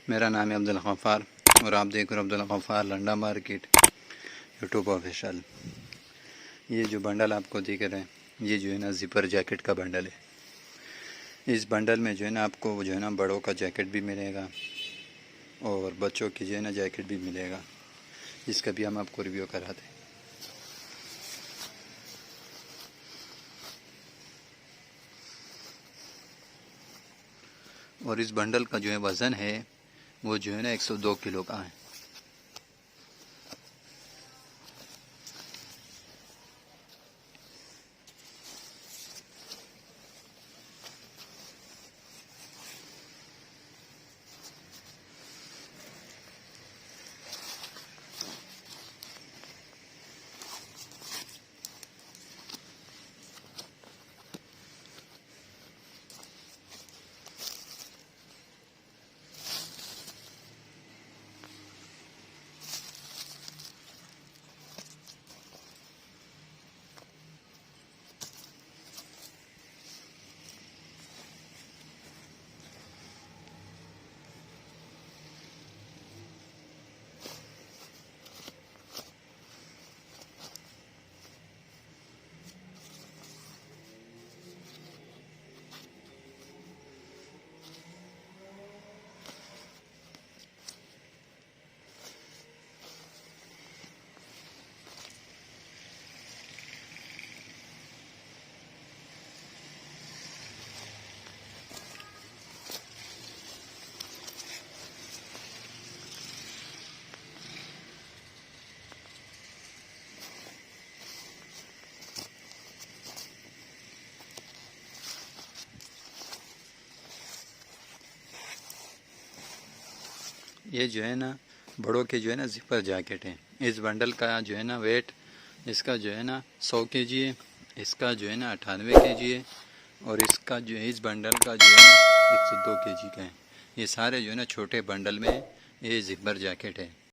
मेरा नाम है अब्दुल गफ़ार और आप देख रहे हो अब्दुल गफ़ार लंडा मार्केट यूट्यूब ऑफिशियल। ये जो बंडल आपको दिख रहे हैं ये जो है ना ज़िपर जैकेट का बंडल है। इस बंडल में जो है ना आपको जो है ना बड़ों का जैकेट भी मिलेगा और बच्चों की जो है ना जैकेट भी मिलेगा, जिसका भी हम आपको रिव्यू कराते हैं। और इस बंडल का जो है वज़न है वो जो है ना 102 किलो का है। ये जो है ना बड़ों के जो है ना ज़िपर जैकेट है। इस बंडल का जो है ना वेट इसका जो है ना 100 केजी है, इसका जो है ना 98 केजी है और इसका जो है इस बंडल का जो है ना 102 केजी का है। ये सारे जो है ना छोटे बंडल में ये ज़िपर जैकेट है।